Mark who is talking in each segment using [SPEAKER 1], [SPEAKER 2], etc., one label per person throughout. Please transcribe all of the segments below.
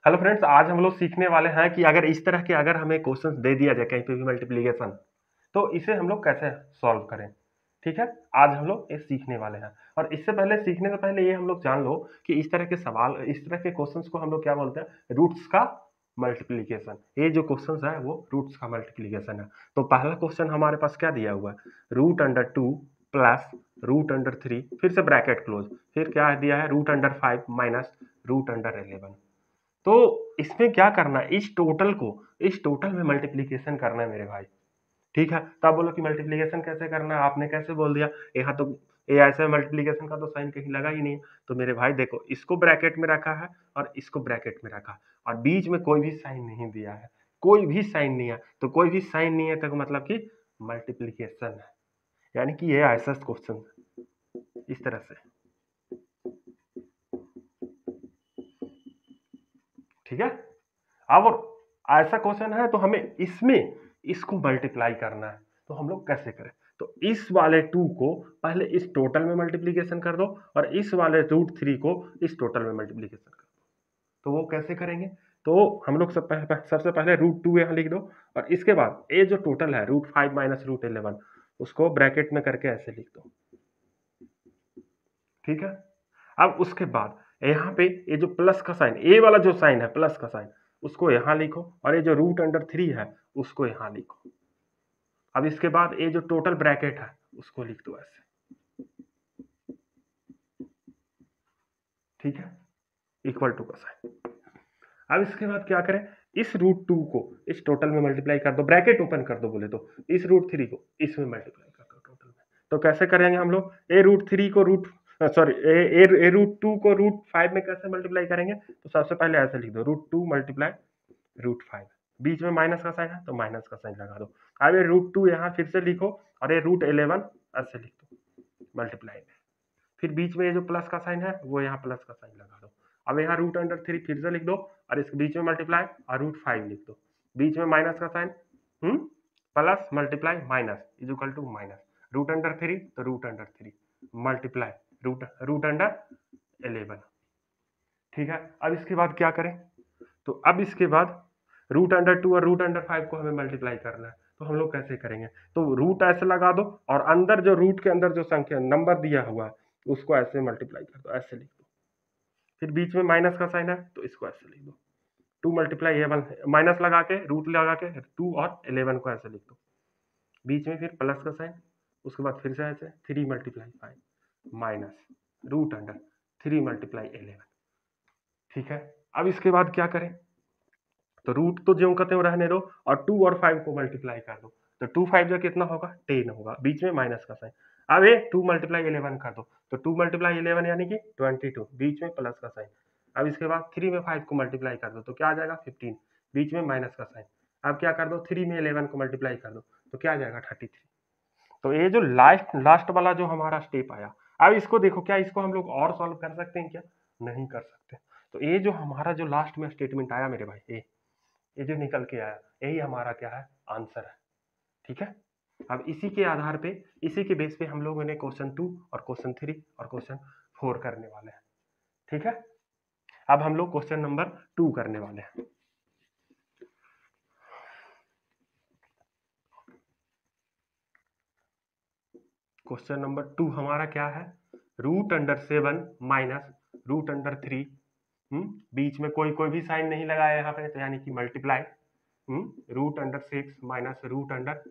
[SPEAKER 1] Hello friends, आज हम लोग सीखने वाले हैं कि अगर इस तरह के अगर हमें क्वेश्चंस दे दिया जाए कहीं पे भी मल्टीप्लिकेशन, तो इसे हम लोग कैसे सॉल्व करें। ठीक है, आज हम लोग ये सीखने वाले हैं। और इससे पहले सीखने से पहले ये हम लोग जान लो कि इस तरह के सवाल, इस तरह के क्वेश्चंस को हम लोग क्या बोलते हैं, रूट्स का मल्टीप्लीकेशन। ये जो क्वेश्चंस है वो रूट्स का मल्टीप्लीकेशन है। तो पहला क्वेश्चन हमारे पास क्या दिया हुआ है, √2 प्लस √3, फिर से ब्रैकेट क्लोज, फिर क्या दिया है √5 माइनस √11। तो इसमें क्या करना है, इस टोटल में मल्टीप्लीकेशन करना है मेरे भाई। ठीक है, तो आप बोलो कि मल्टीप्लीकेशन कैसे करना है, आपने कैसे बोल दिया, यहाँ तो ये ऐसे मल्टीप्लीकेशन का तो साइन कहीं लगा ही नहीं। तो मेरे भाई देखो, इसको ब्रैकेट में रखा है और इसको ब्रैकेट में रखा, और बीच में कोई भी साइन नहीं दिया है, कोई भी साइन नहीं है। तो कोई भी साइन नहीं है तो मतलब कि मल्टीप्लीकेशन है, यानी कि ये ऐसा क्वेश्चन इस तरह से। ठीक है, अब ऐसा क्वेश्चन है तो हमें इसमें इसको मल्टीप्लाई करना है। तो हम लोग कैसे करें, तो इस वाले 2 को पहले इस टोटल में मल्टीप्लीकेशन कर दो और इस वाले √3 को इस टोटल में मल्टीप्लीकेशन कर दो। तो वो कैसे करेंगे, तो हम लोग सबसे पहले √2 यहाँ लिख दो, और इसके बाद ये जो टोटल है √5 माइनस √11, उसको ब्रैकेट में करके ऐसे लिख दो। ठीक है, अब उसके बाद यहाँ पे ये जो प्लस का साइन, ए वाला जो साइन है प्लस का साइन, उसको यहाँ लिखो, और ये जो √3 है उसको यहाँ लिखो। अब इसके बाद ये जो टोटल ब्रैकेट है उसको लिख दो ऐसे। ठीक है, इक्वल टू का साइन। अब इसके बाद क्या करें, इस √2 को इस टोटल में मल्टीप्लाई कर दो, ब्रैकेट ओपन कर दो बोले तो, इस √3 को इसमें मल्टीप्लाई कर दो टोटल में। तो कैसे करेंगे हम लोग, ए √3 को √2 को √5 में कैसे मल्टीप्लाई करेंगे, तो सबसे पहले ऐसे लिख दो, √2 मल्टीप्लाई √5, बीच में माइनस का साइन है तो माइनस का साइन लगा दो। अब ये √2 यहाँ फिर से लिखो, और ये √11 ऐसे लिख दो मल्टीप्लाई में, फिर बीच में ये जो प्लस का साइन है वो यहाँ प्लस का साइन लगा दो। अब यहाँ √3 फिर से लिख दो, और इसके बीच में मल्टीप्लाई, और √5 लिख दो, बीच में माइनस का sign, plus multiply minus is equal to minus, √3 तो √3 मल्टीप्लाई √11। ठीक है, अब इसके बाद क्या करें, तो अब इसके बाद √2 और √5 को हमें मल्टीप्लाई करना है। तो हम लोग कैसे करेंगे, तो रूट ऐसे लगा दो, और अंदर जो रूट के अंदर जो संख्या नंबर दिया हुआ है उसको ऐसे मल्टीप्लाई कर दो, ऐसे लिख दो, फिर बीच में माइनस का साइन है तो इसको ऐसे लिख दो, 2 मल्टीप्लाई 11, माइनस लगा के रूट लगा के 2 और 11 को ऐसे लिख दो, बीच में फिर प्लस का साइन, उसके बाद फिर से ऐसे 3 मल्टीप्लाई 5 माइनस √3 मल्टीप्लाई 11। ठीक है, अब इसके बाद क्या करें, तो रूट तो जो कहते हैं रहने दो, और 2 और 5 को मल्टीप्लाई कर दो, तो 2 5 जो कितना होगा 10 होगा, बीच में माइनस का साइन। अब ये 2 मल्टीप्लाई 11 कर दो, तो 2 मल्टीप्लाई 11 यानी कि 22, बीच में प्लस का साइन। अब इसके बाद 3 में 5 को मल्टीप्लाई कर दो तो क्या आ जाएगा 15, बीच में माइनस का साइन। अब क्या कर दो, 3 में 11 को मल्टीप्लाई कर दो तो क्या आ जाएगा 33। तो ये जो लास्ट लास्ट वाला जो हमारा स्टेप आया, अब इसको देखो, क्या इसको हम लोग और सॉल्व कर सकते हैं क्या, नहीं कर सकते। तो ये जो हमारा जो लास्ट में स्टेटमेंट आया मेरे भाई, ये जो निकल के आया, यही हमारा क्या है, आंसर है। ठीक है, अब इसी के आधार पे, इसी के बेस पे हम लोगों ने क्वेश्चन 2 और क्वेश्चन 3 और क्वेश्चन 4 करने वाले हैं। ठीक है, अब हम लोग क्वेश्चन नंबर 2 करने वाले हैं। क्वेश्चन नंबर 2 हमारा क्या है, √7 माइनस √3, बीच में कोई कोई भी साइन नहीं लगाया यहाँ पे, तो यानी कि मल्टीप्लाई √6 माइनस √10।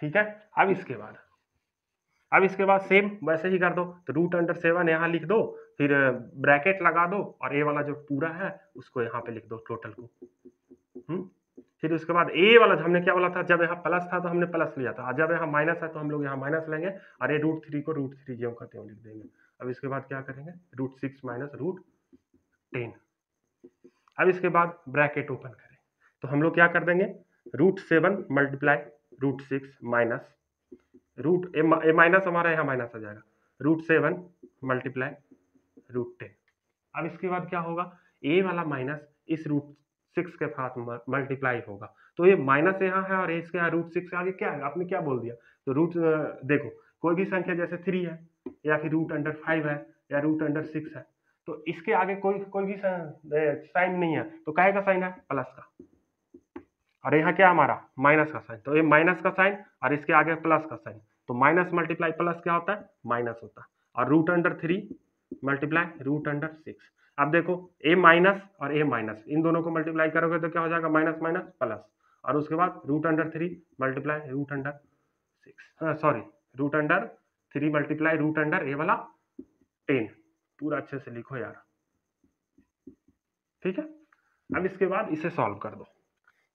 [SPEAKER 1] ठीक है, अब इसके बाद सेम वैसे ही कर दो, तो √7 यहाँ लिख दो, फिर ब्रैकेट लगा दो, और ए वाला जो पूरा है उसको यहाँ पे लिख दो टोटल को। फिर उसके बाद ए वाला हमने क्या बोला था, जब यहाँ प्लस था तो हमने प्लस लिया था, जब यहाँ माइनस है तो हम लोग यहाँ माइनस लेंगे, और ये √3 को √3 जो कहते हैं लिख देंगे। अब इसके बाद क्या करेंगे, √6 माइनस √10। अब इसके बाद ब्रैकेट ओपन करें, तो हम लोग क्या कर देंगे, √7 मल्टीप्लाई √6 माइनस ए माइनस हमारा यहाँ माइनस आ जाएगा, √7 मल्टीप्लाई √10। अब इसके बाद क्या होगा, ए वाला माइनस इस √6 के साथ मल्टीप्लाई होगा, तो ये माइनस यहाँ है और इसके यहाँ √6 आगे क्या है, आपने क्या बोल दिया, तो देखो कोई भी संख्या जैसे 3 है, या फिर √5 है, या √6 है, तो इसके आगे कोई कोई भी साइन नहीं है, तो काहे का साइन है? प्लस का। और यहाँ क्या हमारा? माइनस का साइन। तो ये माइनस का साइन और इसके आगे प्लस का साइन, तो माइनस मल्टीप्लाई प्लस क्या होता है? माइनस होता है। और root under 3 multiply root under 6। अब देखो ए माइनस और ए माइनस, इन दोनों को मल्टीप्लाई करोगे तो क्या हो जाएगा? Minus minus plus. और उसके बाद root under 3 multiply root under 6, sorry, root under 3 multiply root under A वाला 10। पूरा अच्छे से लिखो यार, ठीक है। अब इसके बाद इसे सॉल्व कर दो,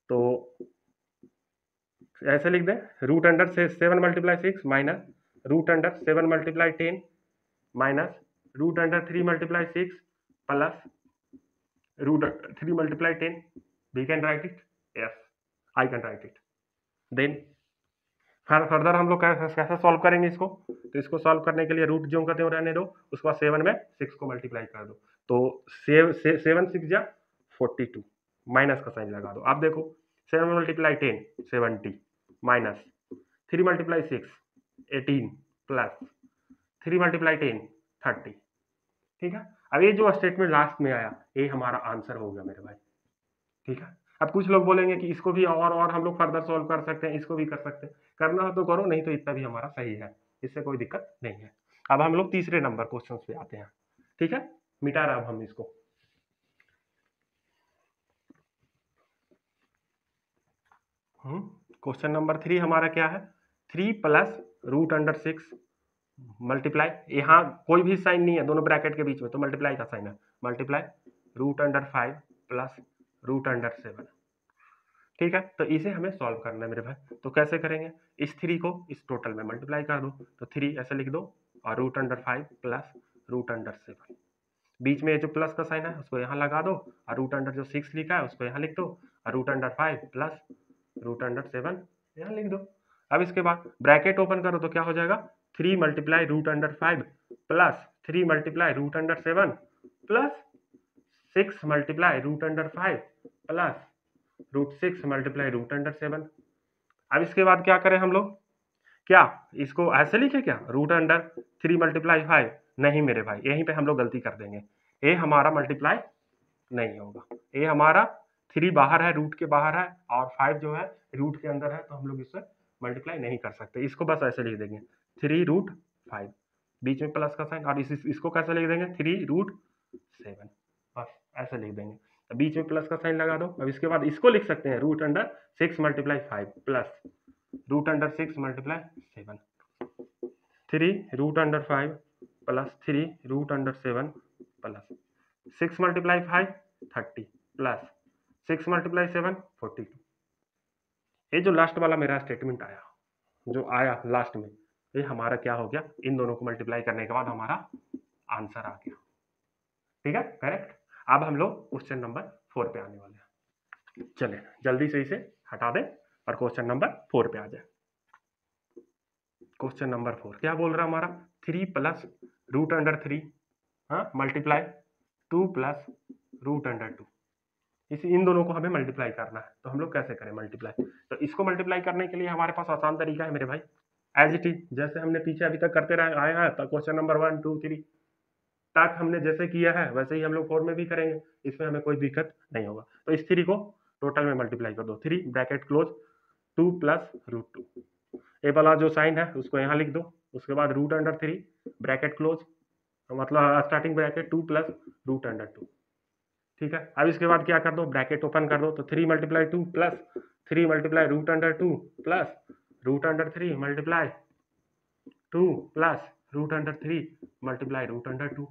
[SPEAKER 1] तो ऐसे लिख दें, रूट अंडर से 7 multiply 6 minus root under 7 multiply 10 minus root under 3 multiply 6 plus root 3 multiply 10। We can write it, yes I can write it. Then further हम लोग कैसे सॉल्व करेंगे इसको? तो इसको सॉल्व करने के लिए रूट जो कहते हैं रहने दो, उसके बाद 7 में 6 को मल्टीप्लाई कर दो, तो 7 6 जा 42, माइनस का साइन लगा दो। आप देखो 7 multiply 10 70 minus 3 multiply 6 18 plus 3 multiply 10 30, ठीक है। अब ये जो स्टेटमेंट लास्ट में आया, ये हमारा आंसर हो गया मेरे भाई, ठीक है। अब कुछ लोग बोलेंगे कि इसको भी और हम लोग फर्दर सॉल्व कर सकते हैं, इसको भी कर सकते हैं, करना हो तो करो, नहीं तो इतना भी हमारा सही है, इससे कोई दिक्कत नहीं है। अब हम लोग तीसरे नंबर क्वेश्चन पे आते हैं, ठीक है। मिटा रहा हम इसको। क्वेश्चन नंबर 3 हमारा क्या है? 3 प्लस रूट अंडर 6 मल्टीप्लाई, यहाँ कोई भी साइन नहीं है दोनों ब्रैकेट के बीच में, तो मल्टीप्लाई का साइन है, multiply root under 5 plus root under 7, ठीक है। तो इसे हमें सॉल्व करना है मेरे भाई। तो कैसे करेंगे? इस 3 को इस टोटल में मल्टीप्लाई कर दो, तो 3 ऐसे लिख दो, और root under 5 plus root under 7, बीच में जो प्लस का साइन है उसको यहाँ लगा दो, और रूट अंडर जो 6 लिखा है उसको यहाँ लिख दो, और root under 5 plus root under 7 यहाँ लिख दो। अब इसके बाद ब्रैकेट ओपन करो तो क्या हो जाएगा? 3 multiply root under 5 plus 3 multiply root under 7 plus 6 multiply root under 5 plus root 6 multiply root under 7। अब इसके बाद क्या करें हम लोग? क्या इसको ऐसे लिखे क्या? Root under 3 multiply 5? नहीं मेरे भाई, यहीं पे हम लोग गलती कर देंगे, ये हमारा मल्टीप्लाई नहीं होगा, ये हमारा 3 बाहर है, रूट के बाहर है, और 5 जो है रूट के अंदर है, तो हम लोग इससे मल्टीप्लाई नहीं कर सकते। इसको बस ऐसे लिख देंगे 3 रूट 5, बीच में प्लस का साइन, और इसको कैसे लिख देंगे? 3 रूट 7, बस ऐसे लिख देंगे, बीच में प्लस का साइन लगा दो। अब इसके बाद इसको लिख सकते हैं root under 6 multiply 5 plus root under 6 multiply 7, 3 root under 5 plus 3 root under 7 plus 6 multiply 5 30 plus 6 multiply 7 42। ये जो लास्ट वाला मेरा स्टेटमेंट आया, जो आया लास्ट में, ये हमारा क्या हो गया? इन दोनों को मल्टीप्लाई करने के बाद हमारा आंसर आ गया, ठीक है, करेक्ट। अब हम लोग क्वेश्चन नंबर 4 पे आने वाले हैं। चले जल्दी से इसे हटा दें और क्वेश्चन नंबर 4 पे आ जाए। क्वेश्चन नंबर 4 क्या बोल रहा है हमारा? 3 plus root under 3 multiply 2 plus root under 2, इन दोनों को हमें मल्टीप्लाई करना है। तो हम लोग कैसे करें मल्टीप्लाई? तो इसको मल्टीप्लाई करने के लिए हमारे पास आसान तरीका है मेरे भाई, एज इट इज जैसे हमने पीछे अभी तक करते रहे आए हैं, तो क्वेश्चन नंबर 1 2 3 तक हमने जैसे किया है वैसे ही हम लोग 4 में भी करेंगे, इसमें हमें कोई दिक्कत नहीं होगा। तो इस 3 को टोटल में मल्टीप्लाई कर दो, 3 ब्रैकेट क्लोज 2 प्लस रूट 2, ए वाला जो साइन है उसको यहाँ लिख दो, उसके बाद रूट अंडर 3 ब्रैकेट क्लोज, मतलब starting bracket 2 plus root under 2, ठीक है। अब इसके बाद क्या कर दो? ब्रैकेट ओपन कर दो, तो 3 multiply 2 plus 3 multiply root under 2 plus root under 3 multiply 2 plus root under 3 multiply root under 2,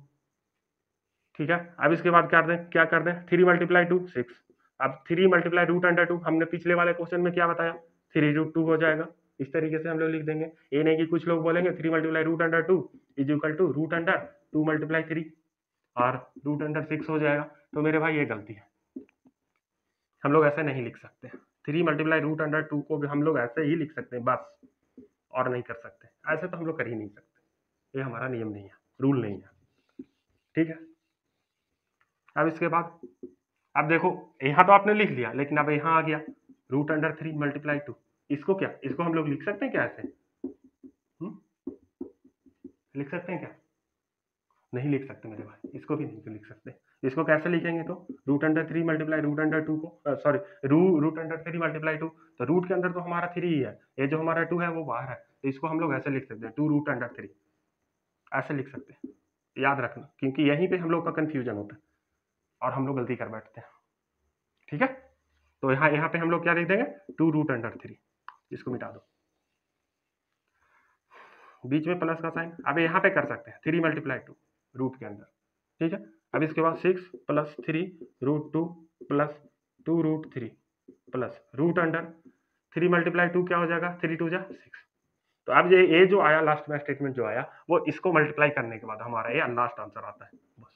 [SPEAKER 1] ठीक है। अब इसके बाद क्या कर दें 3 मल्टीप्लाई 2 6, अब 3 मल्टीप्लाई रूट अंडर 2 हमने पिछले वाले क्वेश्चन में क्या बताया? 3 रूट 2 हो जाएगा। इस तरीके से हम लोग लिख देंगे, ये नहीं कि कुछ लोग बोलेंगे 3 multiply root under 2 is equal to root under 2 multiply 3 और रूट अंडर 6 हो जाएगा। तो मेरे भाई ये गलती है, हम लोग ऐसे नहीं लिख सकते। 3 मल्टीप्लाई रूट अंडर 2 को भी हम लोग ऐसे ही लिख सकते हैं बस, और नहीं कर सकते, ऐसे तो हम लोग कर ही नहीं सकते, ये हमारा नियम नहीं है, रूल नहीं है, ठीक है। अब इसके बाद अब देखो यहाँ तो आपने लिख लिया, लेकिन अब यहाँ आ गया रूट अंडर 3 मल्टीप्लाई 2, इसको क्या, इसको हम लोग लिख सकते हैं क्या ऐसे? लिख सकते हैं क्या? नहीं लिख सकते मेरे भाई, इसको भी नहीं लिख सकते। इसको कैसे लिखेंगे? तो root under 3 multiply root under 2 को सॉरी रूट अंडर 3 मल्टीप्लाई 2, तो रूट के अंदर तो हमारा 3 ही है, ये जो हमारा 2 है वो बाहर है, तो इसको हम लोग ऐसे लिख सकते हैं 2 रूट अंडर 3, ऐसे लिख सकते हैं। याद रखना, क्योंकि यहीं पे हम लोग का कंफ्यूजन होता है और हम लोग गलती कर बैठते हैं। ठीक है, तो यहाँ यहाँ पे हम लोग क्या लिख देंगे? 2 रूट अंडर 3, इसको मिटा दो, बीच में प्लस का साइन। अब यहाँ पे कर सकते हैं 3 मल्टीप्लाई 2 रूट के अंदर, ठीक है। अब इसके बाद 6 plus 3 root 2 plus 2 root 3 plus root under 3 multiply 2 क्या हो जाएगा? 3 2 जा 6। तो अब ये जो आया लास्ट में स्टेटमेंट जो आया, वो इसको मल्टीप्लाई करने के बाद हमारा ये लास्ट आंसर आता है। बस